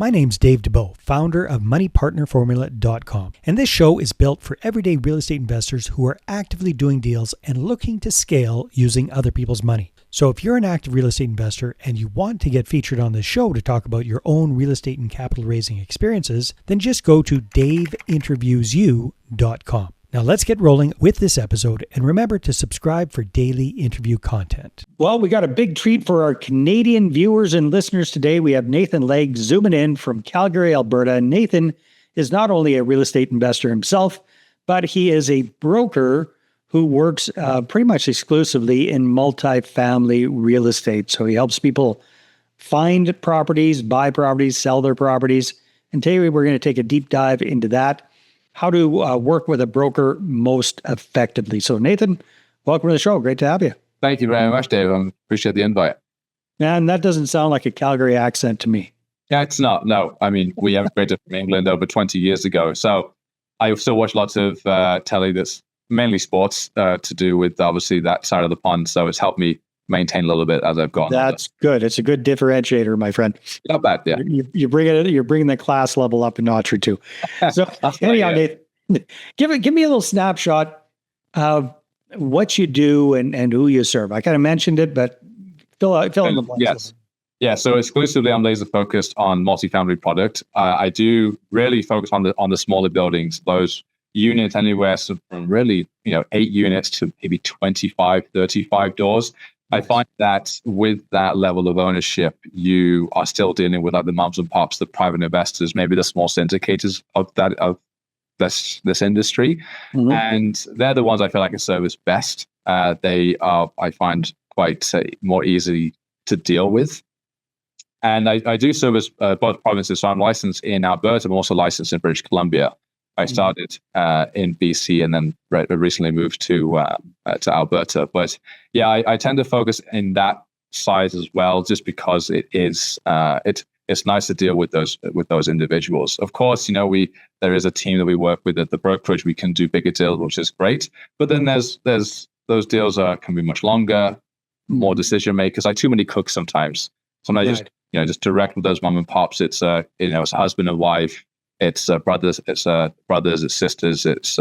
My name's Dave DeBow, founder of MoneyPartnerFormula.com, and this show is built for everyday real estate investors who are actively doing deals and looking to scale using other people's money. So if you're an active real estate investor and you want to get featured on this show to talk about your own real estate and capital raising experiences, then just go to daveinterviewyou.com. Now let's get rolling with this episode, and remember to subscribe for daily interview content. Well, we got a big treat for our Canadian viewers and listeners today. We have Nathan Legg zooming in from Calgary, Alberta. Nathan is not only a real estate investor himself, but he is a broker who works pretty much exclusively in multifamily real estate. So he helps people find properties, buy properties, sell their properties. And today we're going to take a deep dive into that. How to work with a broker most effectively. So Nathan, welcome to the show. Great to have you. Thank you very much, Dave. I appreciate the invite. Man, that doesn't sound like a Calgary accent to me. Yeah, it's not. No, I mean, we emigrated from England over 20 years ago. So I still watch lots of telly that's mainly sports to do with obviously that side of the pond. So it's helped me maintain a little bit as I've gone. That's good. It's a good differentiator, my friend. Not bad, yeah. You're bringing the class level up a notch or two. So anyhow, Nathan, give me a little snapshot of what you do and who you serve. I kind of mentioned it, but fill in the blanks. Yes. Yeah, so exclusively I'm laser focused on multifamily product. I do really focus on the smaller buildings, those units anywhere from really 8 units to maybe 25, 35 doors. I find that with that level of ownership, you are still dealing with like the moms and pops, the private investors, maybe the small syndicators of this industry, and they're the ones I feel like I service best. They are, I find, quite more easy to deal with. And I do service both provinces. So I'm licensed in Alberta. I'm also licensed in British Columbia. I started in BC and then recently moved to Alberta. But yeah, I tend to focus in that size as well, just because it's nice to deal with those individuals. Of course, there is a team that we work with at the brokerage. We can do bigger deals, which is great. But then there's those deals can be much longer, more decision makers. Like too many cooks sometimes. Sometimes just direct with those mom and pops. It's it's a husband and wife. It's brothers, it's sisters, it's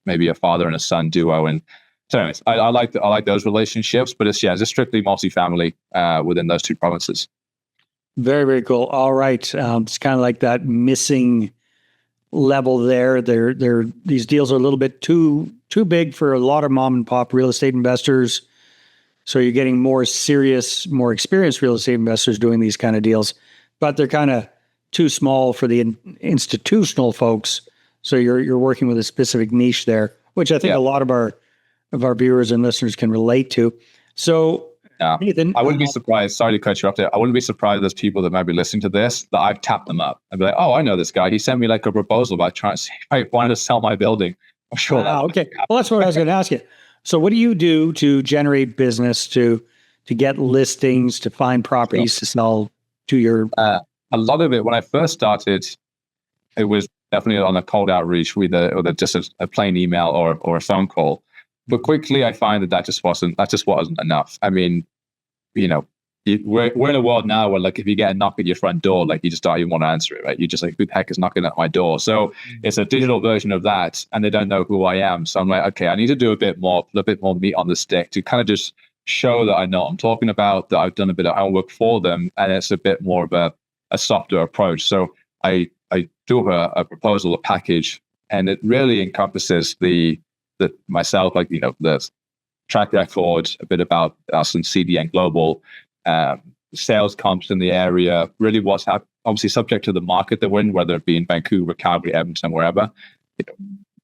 maybe a father and a son duo. And so anyways, I like those relationships, but it's just strictly multifamily within those two provinces. Very, very cool. All right. It's kind of like that missing level there. These deals are a little bit too big for a lot of mom and pop real estate investors. So you're getting more serious, more experienced real estate investors doing these kind of deals, but they're kind of too small for the institutional folks. So you're working with a specific niche there, which I think a lot of our viewers and listeners can relate to. So Nathan, I wouldn't be surprised. Sorry to cut you off there. I wouldn't be surprised there's people that might be listening to this that I've tapped them up. I'd be like, oh, I know this guy. He sent me like a proposal about trying to see if I wanted to sell my building. I'm sure. Okay. Well, that's what I was going to ask you. So what do you do to generate business, to get listings, to find properties to sell to your... A lot of it, when I first started, it was definitely on a cold outreach with just a plain email or a phone call. But quickly, I find that just wasn't enough. I mean, we're in a world now where like if you get a knock at your front door, like you just don't even want to answer it, right? You just like, who the heck is knocking at my door? So it's a digital version of that, and they don't know who I am. So I'm like, okay, I need to do a bit more meat on the stick to kind of just show that I know what I'm talking about, that I've done a bit of homework for them, and it's a bit more of a softer approach. So I do a proposal, a package, and it really encompasses the myself, like the track record, a bit about us and CDN Global, sales comps in the area, really what's happening, obviously subject to the market that we're in, whether it be in Vancouver, Calgary, Edmonton, wherever.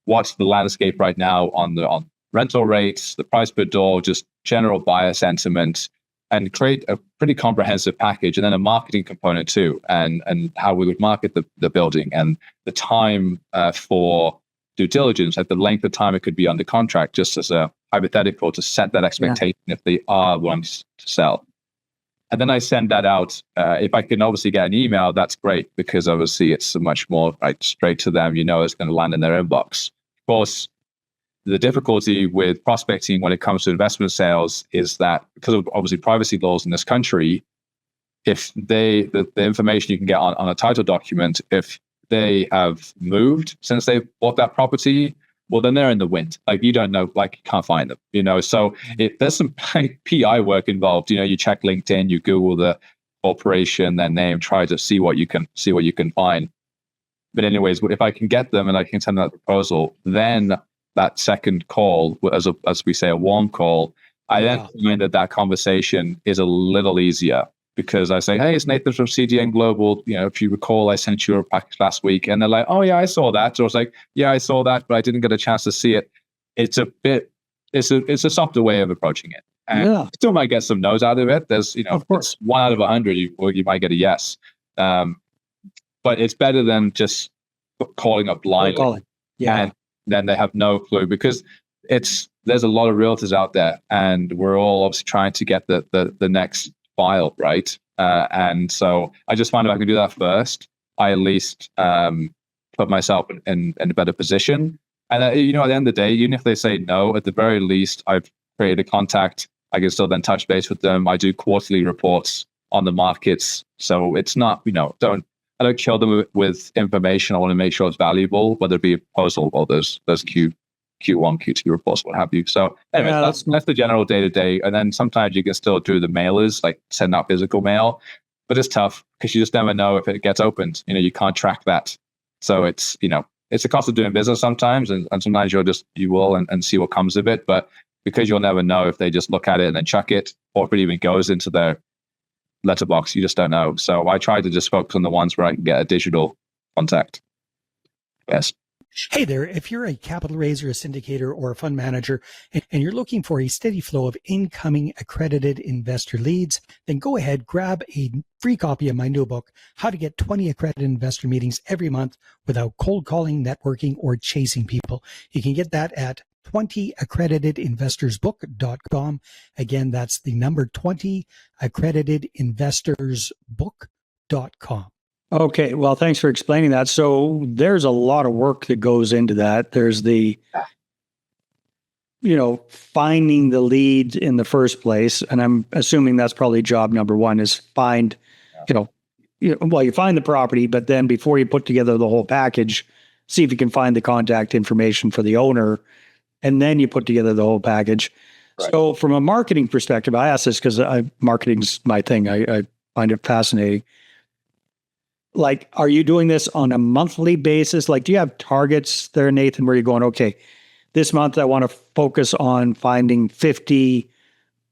What's the landscape right now on rental rates, the price per door, just general buyer sentiment, and create a pretty comprehensive package, and then a marketing component too, and how we would market the building, and the time for due diligence, at the length of time it could be under contract, just as a hypothetical to set that expectation if they are wanting to sell. And then I send that out. If I can obviously get an email, that's great, because obviously it's much more straight to them. It's going to land in their inbox. Of course, the difficulty with prospecting when it comes to investment sales is that because of obviously privacy laws in this country, if the information you can get on a title document, if they have moved since they bought that property, well, then they're in the wind. Like, you don't know, like, you can't find them, So there's some PI work involved. You check LinkedIn, you Google the corporation, their name, try to see what you can find. But anyways, if I can get them and I can send them that proposal, then that second call, as we say, a warm call, I then find that conversation is a little easier, because I say, hey, it's Nathan from CDN Global. If you recall, I sent you a package last week. And they're like, oh, yeah, I saw that. So I was like, yeah, I saw that, but I didn't get a chance to see it. It's a softer way of approaching it. And still might get some no's out of it. There's, of course, 1 out of 100, you might get a yes. But it's better than just calling up blindly. And then they have no clue, because there's a lot of realtors out there, and we're all obviously trying to get the next file, right? And so I just find if I can do that first, I at least put myself in a better position. And at the end of the day, even if they say no, at the very least, I've created a contact. I can still then touch base with them. I do quarterly reports on the markets, so it's not, I don't kill them with information. I want to make sure it's valuable, whether it be a proposal or those Q1, Q2 reports, what have you. So anyway, that's the general day-to-day. And then sometimes you can still do the mailers, like send out physical mail, but it's tough because you just never know if it gets opened. You can't track that. So it's a cost of doing business sometimes, and sometimes you will and see what comes of it. But because you'll never know if they just look at it and then chuck it, or if it even goes into their letterbox, you just don't know. So I try to just focus on the ones where I can get a digital contact. Yes. Hey there, if you're a capital raiser, a syndicator, or a fund manager, and you're looking for a steady flow of incoming accredited investor leads, then go ahead, grab a free copy of my new book, How to Get 20 Accredited Investor Meetings Every Month Without Cold Calling, Networking, or Chasing People. You can get that at 20accreditedinvestorsbook.com. Again, that's the number 20accreditedinvestorsbook.com. Okay, well, thanks for explaining that. So there's a lot of work that goes into that. There's the, finding the leads in the first place. And I'm assuming that's probably job number one, is find, you find the property, but then before you put together the whole package, see if you can find the contact information for the owner, and then you put together the whole package. Right. So from a marketing perspective, I ask this because marketing's my thing. I find it fascinating. Like, are you doing this on a monthly basis? Like, do you have targets there, Nathan, where you're going, okay, this month I want to focus on finding 50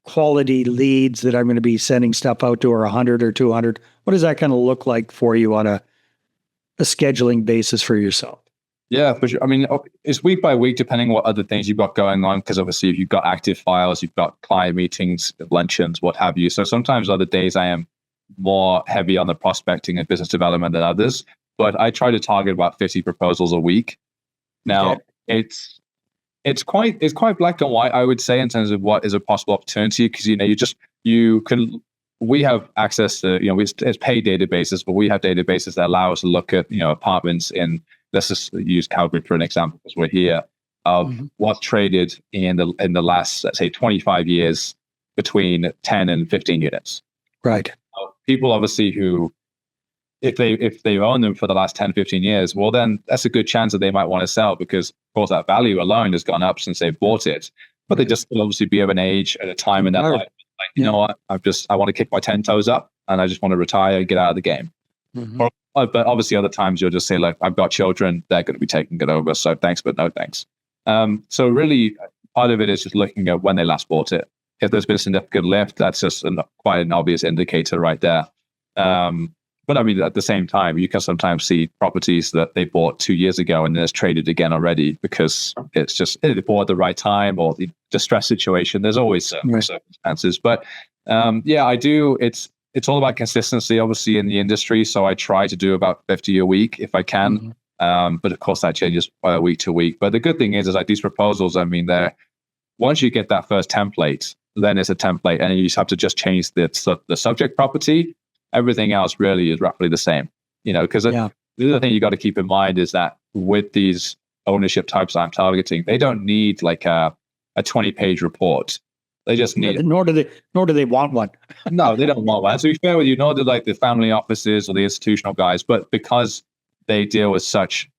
quality leads that I'm going to be sending stuff out to, or 100 or 200? What does that kind of look like for you on a scheduling basis for yourself? Yeah, for sure. I mean, it's week by week, depending on what other things you've got going on. Because obviously, if you've got active files, you've got client meetings, luncheons, what have you. So sometimes other days I am more heavy on the prospecting and business development than others. But I try to target about 50 proposals a week. Now, it's quite black and white, I would say, in terms of what is a possible opportunity. Because we have access to it's paid databases, but we have databases that allow us to look at apartments in. Let's just use Calgary for an example, because we're here, of what's traded in the last, let's say, 25 years between 10 and 15 units. Right. People obviously who, if they own them for the last 10, 15 years, well, then that's a good chance that they might want to sell, because, of course, that value alone has gone up since they've bought it. But they just will obviously be of an age at a time in their life. Like, you know what, I want to kick my 10 toes up and I just want to retire and get out of the game. But obviously other times you'll just say, like, I've got children, they're going to be taking it over. So thanks, but no thanks. So really part of it is just looking at when they last bought it. If there's been a significant lift, that's just quite an obvious indicator right there. But I mean, at the same time, you can sometimes see properties that they bought 2 years ago and then it's traded again already, because it's just they bought at the right time, or the distress situation. There's always circumstances. But I do. It's all about consistency, obviously, in the industry. So I try to do about 50 a week if I can. But of course, that changes week to week. But the good thing is like these proposals, I mean, once you get that first template, then it's a template, and you just have to just change the subject property. Everything else really is roughly the same, because the other thing you got to keep in mind is that with these ownership types I'm targeting, they don't need like a 20-page report. They just need it. Nor do they want one. No, they don't want one. To be fair with you, nor do like the family offices or the institutional guys, but because they deal with such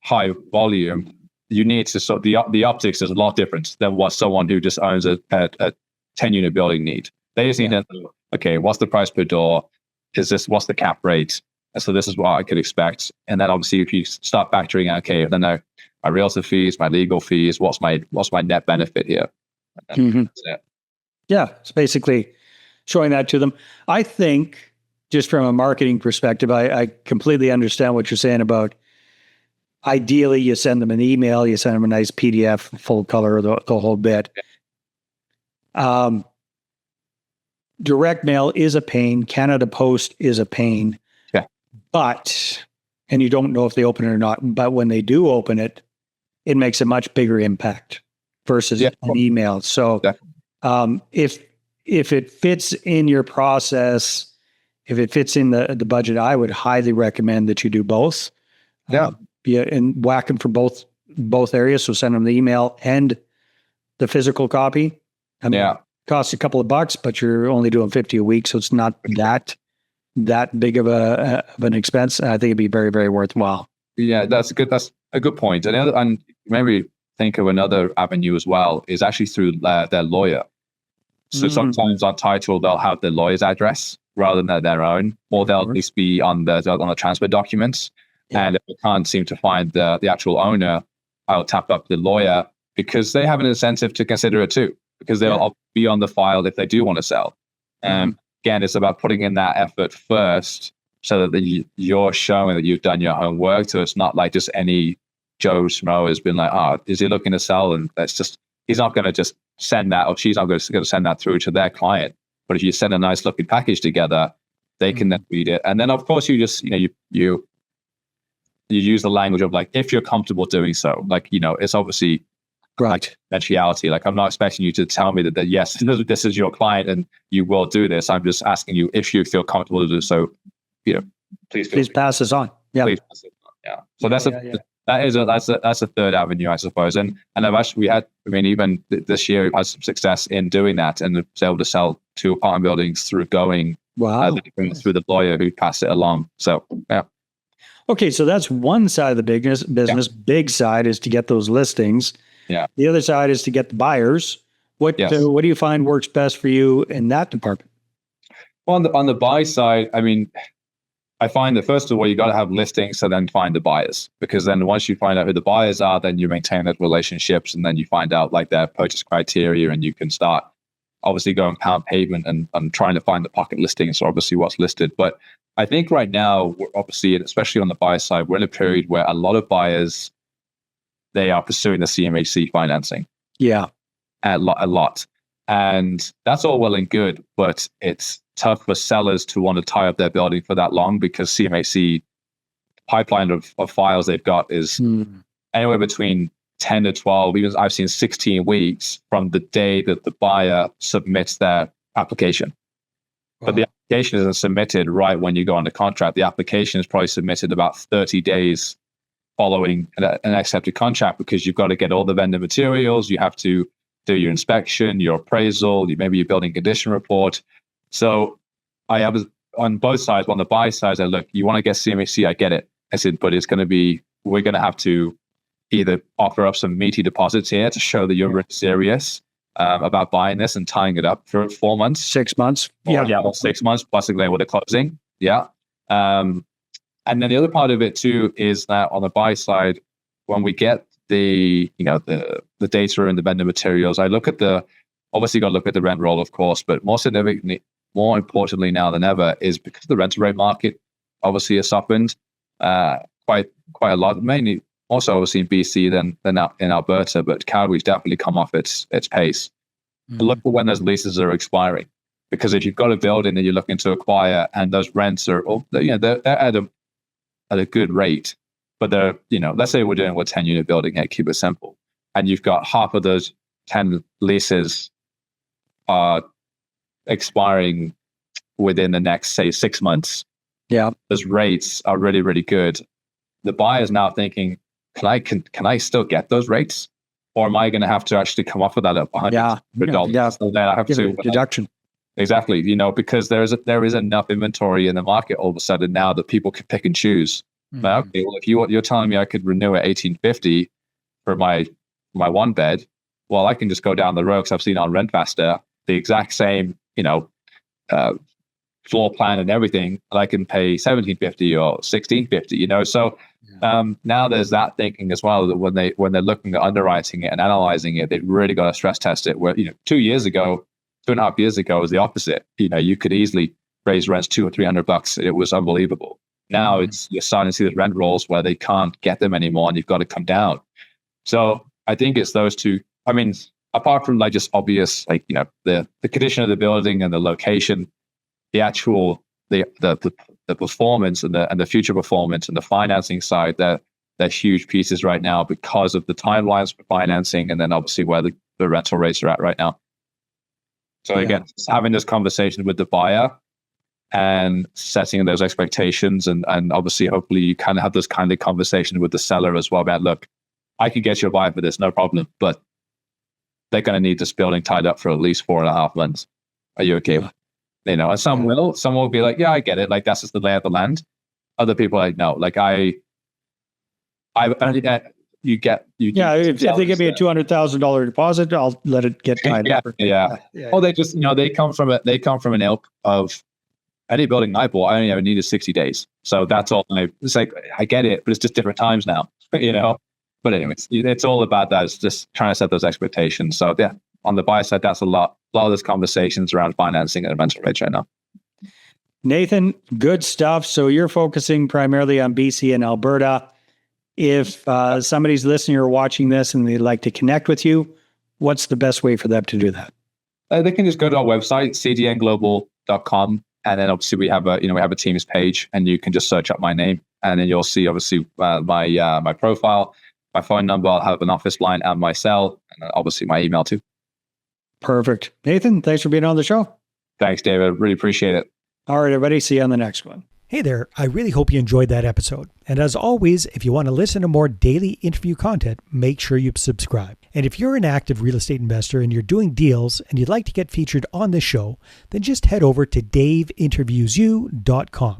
high volume, you need to sort of, the optics is a lot different than what someone who just owns a 10-unit building need. They just need to know, okay, what's the price per door? What's the cap rate? And so this is what I could expect. And then obviously if you start factoring out, okay, then my realtor fees, my legal fees, what's my net benefit here? That's it. Yeah, it's basically showing that to them. I think just from a marketing perspective, I completely understand what you're saying about ideally you send them an email, you send them a nice PDF, full color, the whole bit. Direct mail is a pain. Canada Post is a pain. Yeah. And you don't know if they open it or not, but when they do open it, it makes a much bigger impact versus an email. So if it fits in your process, if it fits in the budget, I would highly recommend that you do both. And whack them for both areas. So send them the email and the physical copy. I mean, it costs a couple of bucks, but you're only doing $50 a week, so it's not that big of an expense. I think it'd be very, very worthwhile. Yeah, that's a good point. And maybe think of another avenue as well is actually through their lawyer. So sometimes on title they'll have the lawyer's address rather than their own, or they'll at least be on the transfer documents. Yeah. And if I can't seem to find the actual owner, I'll tap up the lawyer because they have an incentive to consider it too, because they'll be on the file if they do want to sell. Again, it's about putting in that effort first so that you're showing that you've done your homework. So it's not like just any Joe Schmo has been like, is he looking to sell? And he's not going to just send that, or she's not going to send that through to their client. But if you send a nice looking package together, they can then read it. And then of course you just, you use the language of like, if you're comfortable doing so, like, it's obviously like confidentiality. Like I'm not expecting you to tell me that yes, this is your client and you will do this. I'm just asking you if you feel comfortable to do so, please pass this on. Yeah. Please pass it on. Yeah. So that's a third avenue, I suppose. And even this year we've had some success in doing that and was able to sell 2 apartment buildings through going through the lawyer who passed it along. So, yeah. Okay, so that's one side of the business. Big side is to get those listings. Yeah. The other side is to get the buyers. What do you find works best for you in that department? Well, on the buy side, I find that first of all, you got to have listings to then find the buyers, because then once you find out who the buyers are, then you maintain those relationships, and then you find out like their purchase criteria, and you can start obviously going pound pavement and trying to find the pocket listings, or obviously what's listed. But I think right now, we're obviously, especially on the buyer side, we're in a period where a lot of buyers, they are pursuing the CMHC financing. Yeah. A lot. And that's all well and good, but it's tough for sellers to want to tie up their building for that long, because CMHC pipeline of files they've got is anywhere between 10 to 12, even I've seen 16 weeks from the day that the buyer submits their application. Wow. But the application isn't submitted right when you go under contract. The application is probably submitted about 30 days following an accepted contract, because you've got to get all the vendor materials, you have to do your inspection, your appraisal, maybe your building condition report. So I have on both sides. On the buy side, I said, look, you want to get CMHC, I get it. I said, but we're going to have to either offer up some meaty deposits here to show that you're really serious about buying this and tying it up for 4 months. 6 months. Or 6 months, possibly with the closing. Yeah. And then the other part of it too is that on the buy side, when we get the data and the vendor materials, I obviously got to look at the rent roll, of course, but more importantly now than ever is because the rental rate market obviously has softened quite a lot, mainly also obviously in BC than in Alberta, but Calgary's definitely come off its pace. Look for when those leases are expiring, because if you've got a building that you're looking to acquire and those rents are they're at a good rate, but they're, let's say we're doing a 10-unit building here, keep it simple, and you've got half of those 10 leases are expiring within the next, say, 6 months. Yeah. Those rates are really, really good. The buyer is now thinking, can I still get those rates? or am I going to have to actually come off of that at $100? Yeah. So then I have to deduction. Exactly. Because there is enough inventory in the market all of a sudden now that people can pick and choose. But, okay, well, if you're telling me I could renew at $1,850 for my one bed, well, I can just go down the road, because I've seen on RentFaster the exact same, floor plan and everything, and I can pay $1,750 or $1,650. So now there's that thinking as well, that when they're looking at underwriting it and analyzing it, they've really got to stress test it. Where 2.5 years ago was the opposite. You could easily raise rents $200 or $300. It was unbelievable. Now you're starting to see the rent rolls where they can't get them anymore, and you've got to come down. So I think it's those two. I mean, apart from like just obvious, like the condition of the building and the location, the actual the performance and the future performance and the financing side, they're huge pieces right now because of the timelines for financing, and then obviously where the rental rates are at right now. So again, having this conversation with the buyer and setting those expectations, and obviously hopefully you kind of have this kind of conversation with the seller as well about, look, I can get you a buyer for this, no problem, but they're going to need this building tied up for at least 4.5 months. Are you okay with it? And some will be like, yeah, I get it. Like, that's just the lay of the land. Other people are like, no, like if they give me a $200,000 deposit, I'll let it get tied up. Yeah. Oh, they just, they come from an ilk of any building I bought, I only ever needed 60 days. So that's all. It's like, I get it, but it's just different times now, But anyways, it's all about that. It's just trying to set those expectations. So yeah, on the buy side, that's a lot of those conversations around financing and rental rates right now. Nathan, good stuff. So you're focusing primarily on BC and Alberta. If somebody's listening or watching this and they'd like to connect with you, what's the best way for them to do that? They can just go to our website, cdnglobal.com. And then obviously we have a Teams page, and you can just search up my name, and then you'll see obviously my profile, my phone number. I'll have an office line and my cell, and obviously my email too. Perfect. Nathan, thanks for being on the show. Thanks, David. Really appreciate it. All right, everybody. See you on the next one. Hey there. I really hope you enjoyed that episode. And as always, if you want to listen to more daily interview content, make sure you subscribe. And if you're an active real estate investor and you're doing deals and you'd like to get featured on this show, then just head over to daveinterviewsyou.com.